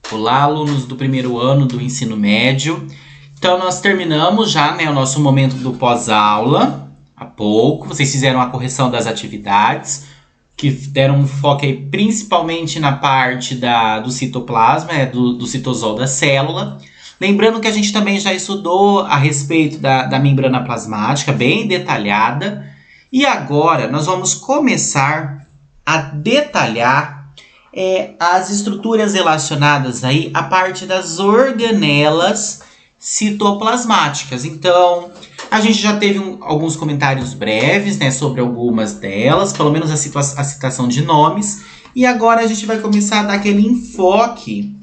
Olá, alunos do primeiro ano do ensino médio. Então, nós terminamos já, o nosso momento do pós-aula, há pouco. Vocês fizeram a correção das atividades, que deram um foco aí principalmente na parte do citoplasma, do citosol da célula. Lembrando que a gente também já estudou a respeito da membrana plasmática, bem detalhada. E agora, nós vamos começar a detalhar as estruturas relacionadas aí à parte das organelas citoplasmáticas. Então, a gente já teve alguns comentários breves, sobre algumas delas, pelo menos a citação de nomes. E agora a gente vai começar a dar aquele enfoque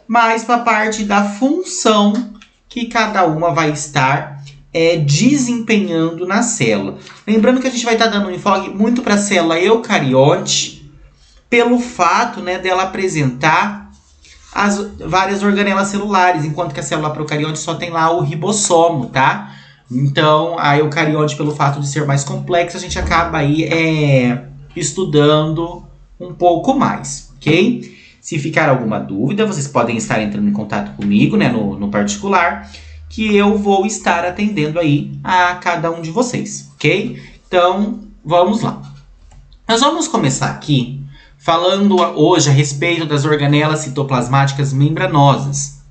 mais para a parte da função que cada uma vai estar desempenhando na célula. Lembrando que a gente vai estar dando um enfoque muito para a célula eucariote, pelo fato dela apresentar as várias organelas celulares, enquanto que a célula procarionte só tem lá o ribossomo, tá? Então, a eucarionte, pelo fato de ser mais complexa, a gente acaba aí estudando um pouco mais, ok? Se ficar alguma dúvida, vocês podem estar entrando em contato comigo, no particular, que eu vou estar atendendo aí a cada um de vocês, ok? Então, vamos lá. Nós vamos começar aqui falando hoje a respeito das organelas citoplasmáticas membranosas.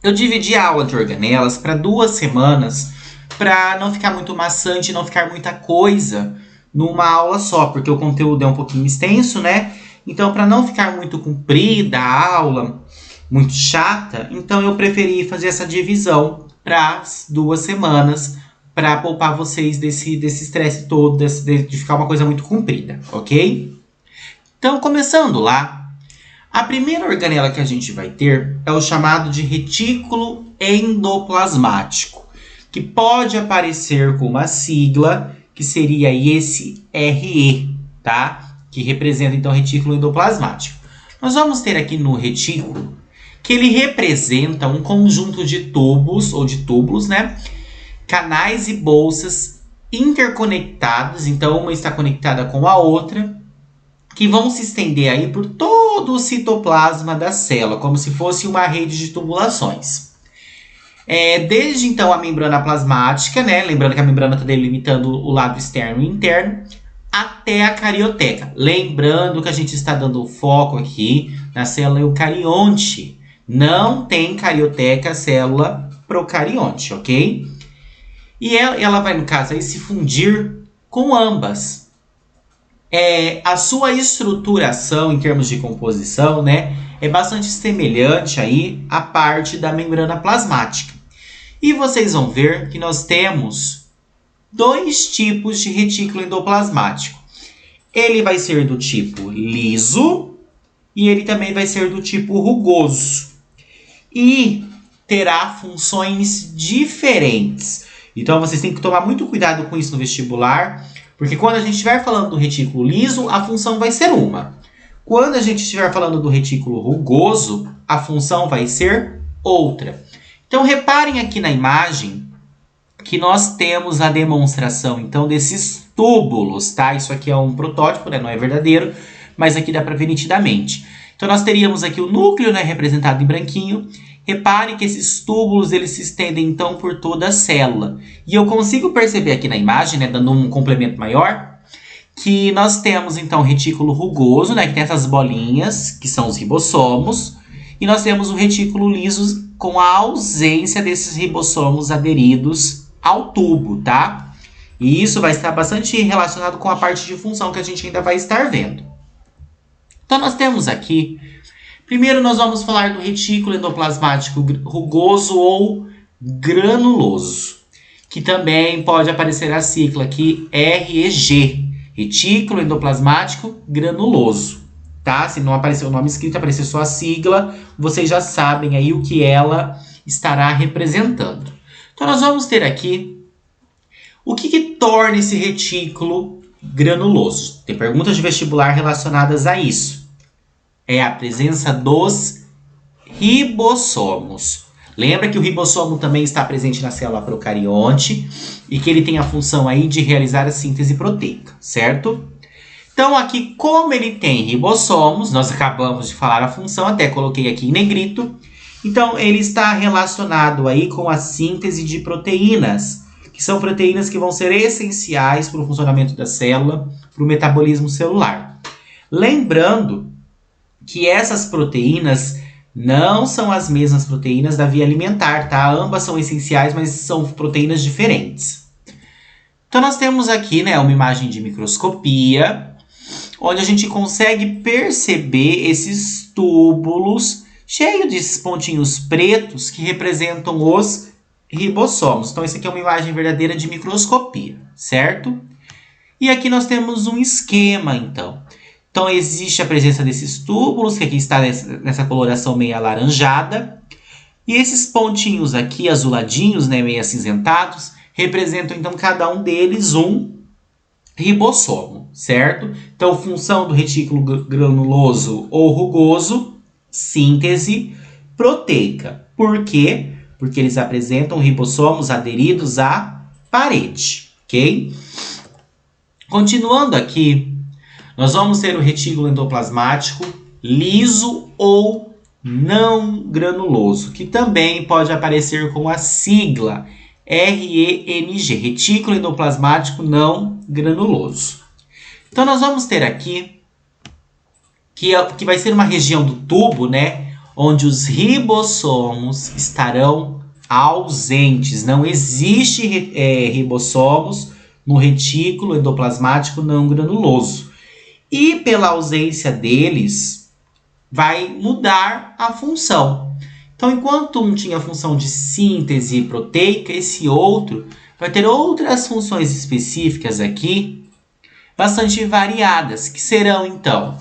Eu dividi a aula de organelas para 2 semanas, para não ficar muito maçante, não ficar muita coisa numa aula só, porque o conteúdo é um pouquinho extenso, Então, para não ficar muito comprida a aula, muito chata, então eu preferi fazer essa divisão para as 2 semanas, para poupar vocês desse estresse todo, de ficar uma coisa muito comprida, ok? Então, começando lá, a primeira organela que a gente vai ter é o chamado de retículo endoplasmático, que pode aparecer com uma sigla, que seria esse RE, tá? Que representa, então, o retículo endoplasmático. Nós vamos ter aqui no retículo que ele representa um conjunto de tubos, ou de túbulos, canais e bolsas interconectados, então uma está conectada com a outra, que vão se estender aí por todo o citoplasma da célula, como se fosse uma rede de tubulações. Desde então a membrana plasmática, lembrando que a membrana está delimitando o lado externo e interno, até a carioteca. Lembrando que a gente está dando foco aqui na célula eucarionte. Não tem carioteca célula procarionte, ok? E ela vai, no caso, aí, se fundir com ambas. A sua estruturação em termos de composição, é bastante semelhante aí à parte da membrana plasmática. E vocês vão ver que nós temos 2 tipos de retículo endoplasmático. Ele vai ser do tipo liso e ele também vai ser do tipo rugoso. E terá funções diferentes. Então, vocês têm que tomar muito cuidado com isso no vestibular, porque quando a gente estiver falando do retículo liso, a função vai ser uma. Quando a gente estiver falando do retículo rugoso, a função vai ser outra. Então, reparem aqui na imagem que nós temos a demonstração, então, desses túbulos, tá? Isso aqui é um protótipo, não é verdadeiro, mas aqui dá para ver nitidamente. Então, nós teríamos aqui o núcleo, representado em branquinho. Repare que esses túbulos eles se estendem, então, por toda a célula. E eu consigo perceber aqui na imagem, dando um complemento maior, que nós temos, então, o retículo rugoso, que tem essas bolinhas, que são os ribossomos. E nós temos o retículo liso com a ausência desses ribossomos aderidos ao tubo, tá? E isso vai estar bastante relacionado com a parte de função que a gente ainda vai estar vendo. Então, nós temos aqui... Primeiro, nós vamos falar do retículo endoplasmático rugoso ou granuloso, que também pode aparecer a sigla aqui REG, retículo endoplasmático granuloso, tá? Se não aparecer o nome escrito, aparecer só a sigla, vocês já sabem aí o que ela estará representando. Então, nós vamos ter aqui o que torna esse retículo granuloso. Tem perguntas de vestibular relacionadas a isso. É a presença dos ribossomos. Lembra que o ribossomo também está presente na célula procarionte e que ele tem a função aí de realizar a síntese proteica, certo? Então, aqui, como ele tem ribossomos, nós acabamos de falar a função, até coloquei aqui em negrito. Então, ele está relacionado aí com a síntese de proteínas, que são proteínas que vão ser essenciais para o funcionamento da célula, para o metabolismo celular. Lembrando que essas proteínas não são as mesmas proteínas da via alimentar, tá? Ambas são essenciais, mas são proteínas diferentes. Então, nós temos aqui, né, uma imagem de microscopia, onde a gente consegue perceber esses túbulos cheios desses pontinhos pretos que representam os ribossomos. Então, isso aqui é uma imagem verdadeira de microscopia, certo? E aqui nós temos um esquema, então. Então, existe a presença desses túbulos, que aqui está nessa coloração meio alaranjada. E esses pontinhos aqui, azuladinhos, né, meio acinzentados, representam, então, cada um deles um ribossomo, certo? Então, função do retículo granuloso ou rugoso, síntese proteica. Por quê? Porque eles apresentam ribossomos aderidos à parede, ok? Continuando aqui, nós vamos ter o retículo endoplasmático liso ou não granuloso, que também pode aparecer com a sigla RENG, retículo endoplasmático não granuloso. Então, nós vamos ter aqui, que vai ser uma região do tubo, né, onde os ribossomos estarão ausentes. Não existe ribossomos no retículo endoplasmático não granuloso. E pela ausência deles, vai mudar a função. Então, enquanto um tinha a função de síntese proteica, esse outro vai ter outras funções específicas aqui, bastante variadas, que serão, então,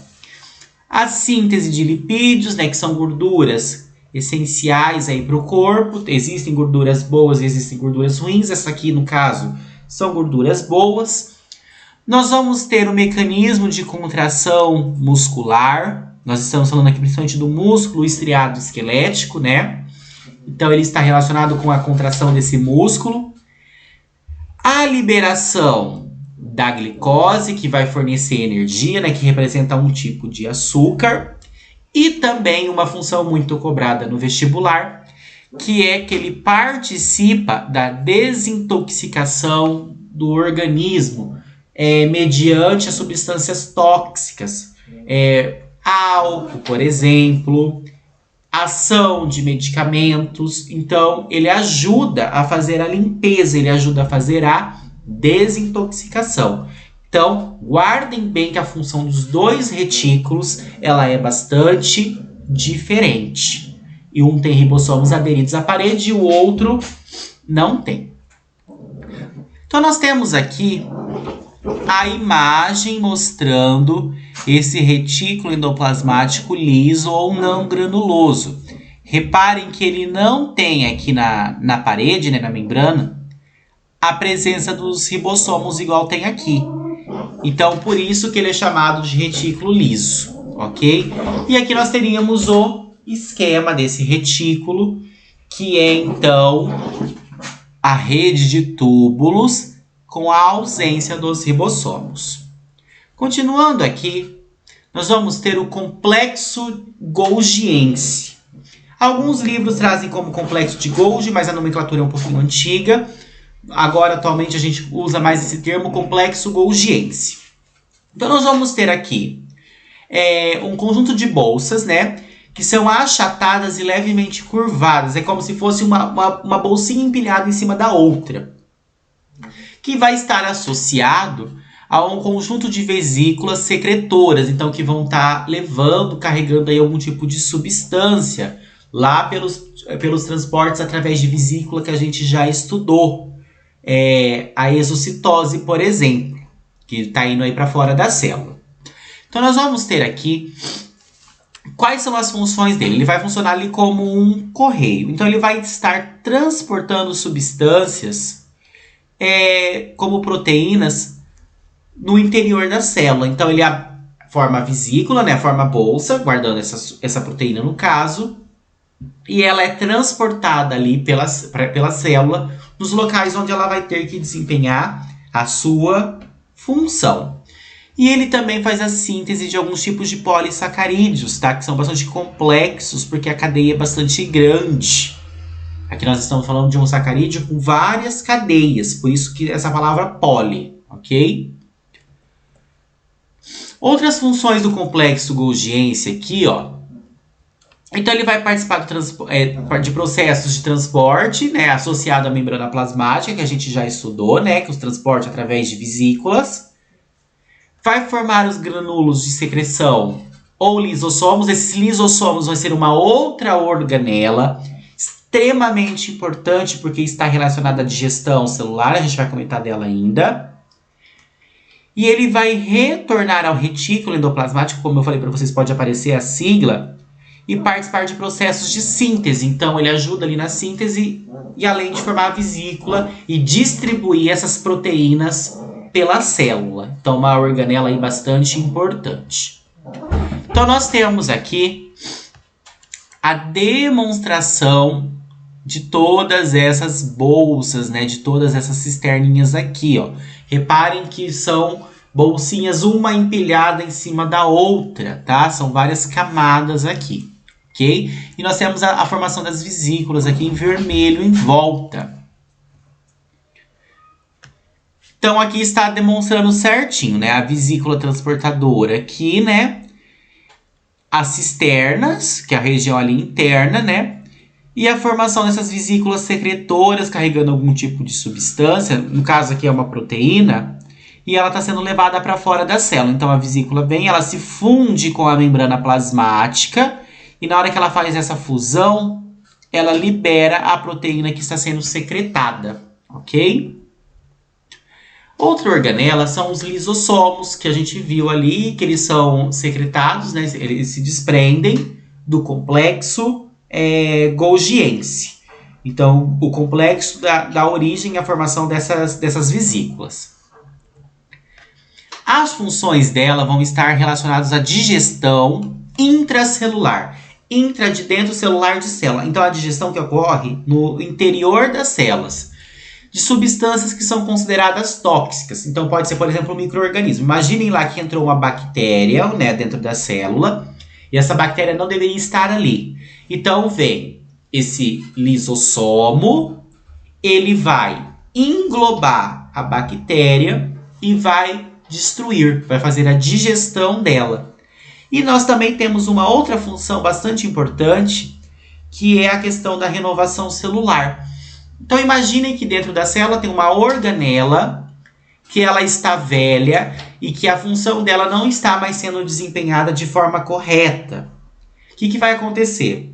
a síntese de lipídios, né, que são gorduras essenciais para o corpo. Existem gorduras boas e existem gorduras ruins. Essa aqui, no caso, são gorduras boas. Nós vamos ter o mecanismo de contração muscular. Nós estamos falando aqui principalmente do músculo estriado esquelético, né? Então, ele está relacionado com a contração desse músculo. A liberação da glicose, que vai fornecer energia, né? Que representa um tipo de açúcar. E também uma função muito cobrada no vestibular, que é que ele participa da desintoxicação do organismo mediante as substâncias tóxicas. Álcool, por exemplo, ação de medicamentos. Então, ele ajuda a fazer a limpeza, ele ajuda a fazer a desintoxicação. Então, guardem bem que a função dos dois retículos ela é bastante diferente. E um tem ribossomos aderidos à parede e o outro não tem. Então, nós temos aqui a imagem mostrando esse retículo endoplasmático liso ou não granuloso. Reparem que ele não tem aqui na parede, né, na membrana, a presença dos ribossomos igual tem aqui. Então, por isso que ele é chamado de retículo liso, ok? E aqui nós teríamos o esquema desse retículo, que é, então, a rede de túbulos com a ausência dos ribossomos. Continuando aqui, nós vamos ter o complexo golgiense. Alguns livros trazem como complexo de Golgi, mas a nomenclatura é um pouquinho antiga. Agora, atualmente, a gente usa mais esse termo, complexo golgiense. Então, nós vamos ter aqui um conjunto de bolsas, né, que são achatadas e levemente curvadas. É como se fosse uma bolsinha empilhada em cima da outra, que vai estar associado a um conjunto de vesículas secretoras, então que vão estar carregando aí algum tipo de substância lá pelos transportes através de vesícula que a gente já estudou. A exocitose, por exemplo, que está indo aí para fora da célula. Então, nós vamos ter aqui quais são as funções dele. Ele vai funcionar ali como um correio. Então, ele vai estar transportando substâncias como proteínas no interior da célula. Então, ele forma a vesícula, né, forma a bolsa, guardando essa proteína no caso, e ela é transportada ali pela célula nos locais onde ela vai ter que desempenhar a sua função. E ele também faz a síntese de alguns tipos de polissacarídeos, tá? Que são bastante complexos, porque a cadeia é bastante grande. Aqui nós estamos falando de um sacarídeo com várias cadeias, por isso que essa palavra poli, ok? Outras funções do complexo Golgiense aqui, ó. Então ele vai participar de processos de transporte, né, associado à membrana plasmática, que a gente já estudou, né, que os transporte através de vesículas. Vai formar os granulos de secreção ou lisossomos. Esses lisossomos vão ser uma outra organela extremamente importante porque está relacionada à digestão celular, a gente vai comentar dela ainda. E ele vai retornar ao retículo endoplasmático, como eu falei para vocês, pode aparecer a sigla, e participar de processos de síntese. Então ele ajuda ali na síntese e além de formar a vesícula e distribuir essas proteínas pela célula. Então uma organela aí bastante importante. Então nós temos aqui a demonstração de todas essas bolsas, né, de todas essas cisterninhas aqui, ó. Reparem que são bolsinhas uma empilhada em cima da outra, tá? São várias camadas aqui, ok? E nós temos a formação das vesículas aqui em vermelho em volta. Então aqui está demonstrando certinho, né? A vesícula transportadora aqui, né? As cisternas, que é a região ali interna, né? E a formação dessas vesículas secretoras carregando algum tipo de substância, no caso aqui é uma proteína, e ela está sendo levada para fora da célula. Então a vesícula vem, ela se funde com a membrana plasmática, e na hora que ela faz essa fusão, ela libera a proteína que está sendo secretada, ok? Outra organela são os lisossomos, que a gente viu ali, que eles são secretados, né? Eles se desprendem do complexo Golgiense. Então, o complexo dá origem à formação dessas vesículas. As funções dela vão estar relacionadas à digestão intracelular. Intra de dentro, celular de célula. Então, a digestão que ocorre no interior das células de substâncias que são consideradas tóxicas. Então, pode ser, por exemplo, um micro-organismo. Imaginem lá que entrou uma bactéria, né, dentro da célula, e essa bactéria não deveria estar ali. Então, vem esse lisossomo, ele vai englobar a bactéria e vai destruir, vai fazer a digestão dela. E nós também temos uma outra função bastante importante, que é a questão da renovação celular. Então imaginem que dentro da célula tem uma organela, que ela está velha e que a função dela não está mais sendo desempenhada de forma correta. O que vai acontecer?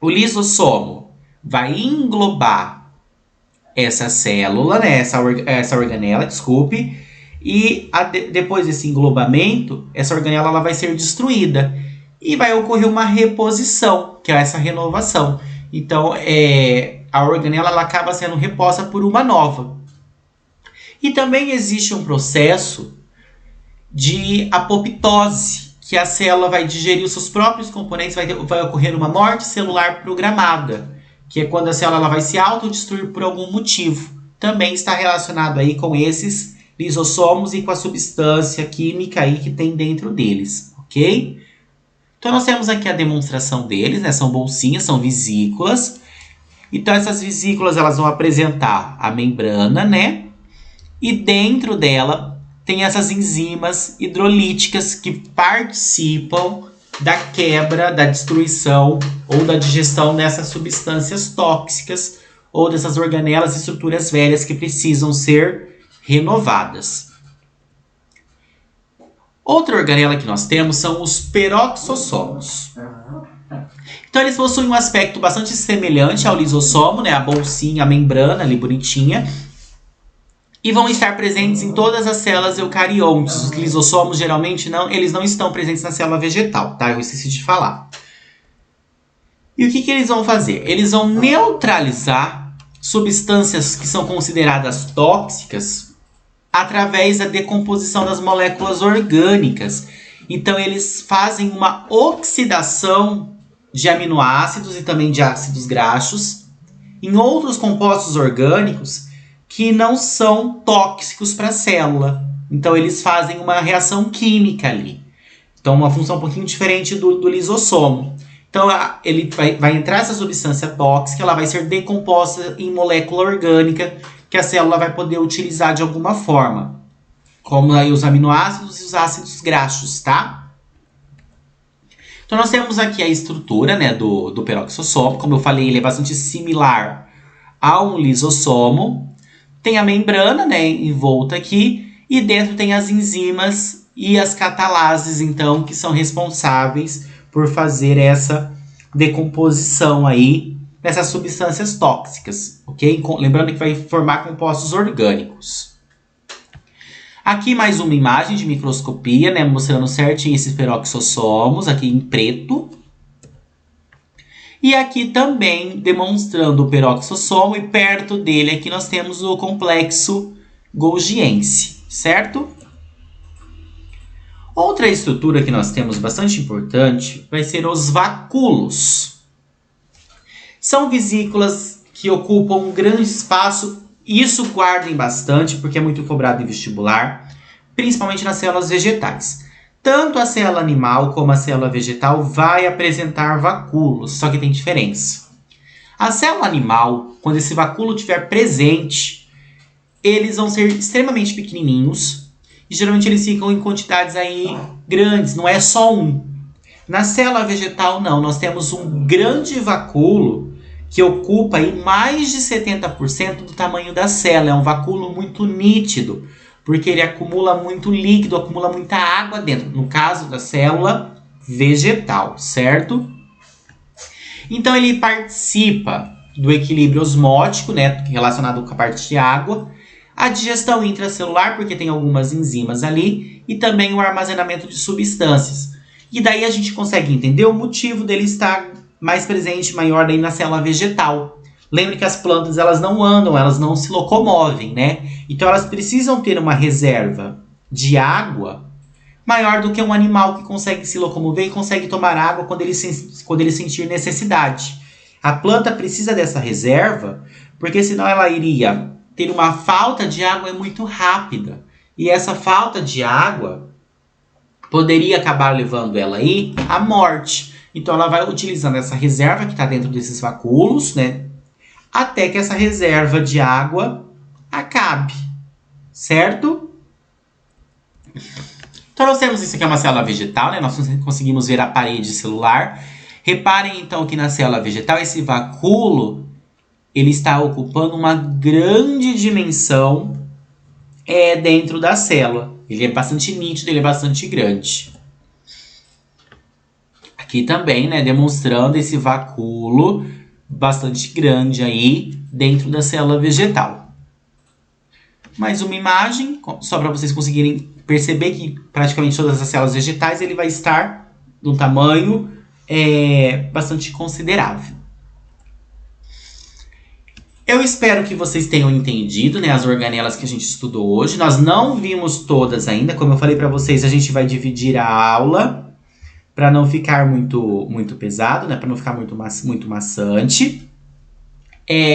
O lisossomo vai englobar essa célula, né, essa organela, desculpe, e depois desse englobamento, essa organela ela vai ser destruída e vai ocorrer uma reposição, que é essa renovação. Então, a organela ela acaba sendo reposta por uma nova. E também existe um processo de apoptose, que a célula vai digerir os seus próprios componentes, vai ocorrer uma morte celular programada, que é quando a célula ela vai se autodestruir por algum motivo. Também está relacionado aí com esses lisossomos e com a substância química aí que tem dentro deles, ok? Então nós temos aqui a demonstração deles, né? São bolsinhas, são vesículas. Então essas vesículas elas vão apresentar a membrana, né? E dentro dela tem essas enzimas hidrolíticas que participam da quebra, da destruição ou da digestão dessas substâncias tóxicas ou dessas organelas e estruturas velhas que precisam ser renovadas. Outra organela que nós temos são os peroxossomos. Então eles possuem um aspecto bastante semelhante ao lisossomo, né? A bolsinha, a membrana ali bonitinha. E vão estar presentes em todas as células eucariontes. Os lisossomos geralmente eles não estão presentes na célula vegetal, tá? Eu esqueci de falar. E o que eles vão fazer? Eles vão neutralizar substâncias que são consideradas tóxicas através da decomposição das moléculas orgânicas. Então eles fazem uma oxidação de aminoácidos e também de ácidos graxos em outros compostos orgânicos que não são tóxicos para a célula. Então, eles fazem uma reação química ali. Então, uma função um pouquinho diferente do lisossomo. Então, ele vai entrar essa substância tóxica, ela vai ser decomposta em molécula orgânica que a célula vai poder utilizar de alguma forma. Como aí os aminoácidos e os ácidos graxos, tá? Então, nós temos aqui a estrutura, né, do peroxissomo. Como eu falei, ele é bastante similar a um lisossomo. Tem a membrana, né, envolta aqui. E dentro tem as enzimas e as catalases, então, que são responsáveis por fazer essa decomposição aí dessas substâncias tóxicas, ok? Lembrando que vai formar compostos orgânicos. Aqui mais uma imagem de microscopia, né, mostrando certinho esses peroxossomos, aqui em preto. E aqui também demonstrando o peroxossomo, e perto dele aqui nós temos o complexo golgiense, certo? Outra estrutura que nós temos bastante importante vai ser os vacúolos. São vesículas que ocupam um grande espaço, e isso guardem bastante porque é muito cobrado em vestibular, principalmente nas células vegetais. Tanto a célula animal como a célula vegetal vai apresentar vacúolos, só que tem diferença. A célula animal, quando esse vacúolo estiver presente, eles vão ser extremamente pequenininhos, e geralmente eles ficam em quantidades aí grandes, não é só um. Na célula vegetal não, nós temos um grande vacúolo que ocupa aí mais de 70% do tamanho da célula. É um vacúolo muito nítido, porque ele acumula muito líquido, acumula muita água dentro, no caso da célula vegetal, certo? Então ele participa do equilíbrio osmótico, né, relacionado com a parte de água, a digestão intracelular, porque tem algumas enzimas ali, e também o armazenamento de substâncias. E daí a gente consegue entender o motivo dele estar mais presente, maior daí na célula vegetal. Lembre que as plantas elas não andam, elas não se locomovem, né? Então elas precisam ter uma reserva de água maior do que um animal que consegue se locomover e consegue tomar água quando ele sentir necessidade. A planta precisa dessa reserva, porque senão ela iria ter uma falta de água muito rápida. E essa falta de água poderia acabar levando ela aí à morte. Então ela vai utilizando essa reserva que está dentro desses vacúolos, né? Até que essa reserva de água acabe, certo? Então nós temos isso aqui, é uma célula vegetal, né? Nós conseguimos ver a parede celular. Reparem então que na célula vegetal esse vacúolo ele está ocupando uma grande dimensão dentro da célula. Ele é bastante nítido, ele é bastante grande. Aqui também, né, demonstrando esse vacúolo bastante grande aí dentro da célula vegetal. Mais uma imagem, só para vocês conseguirem perceber que praticamente todas as células vegetais ele vai estar num tamanho bastante considerável. Eu espero que vocês tenham entendido, né, as organelas que a gente estudou hoje. Nós não vimos todas ainda, como eu falei para vocês, a gente vai dividir a aula para não ficar muito pesado, né, para não ficar muito maçante.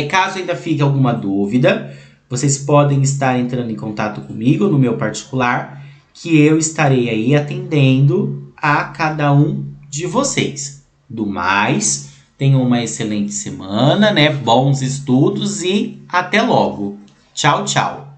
Caso ainda fique alguma dúvida, vocês podem estar entrando em contato comigo no meu particular, que eu estarei aí atendendo a cada um de vocês. Do mais, tenham uma excelente semana, né? Bons estudos e até logo. Tchau, tchau.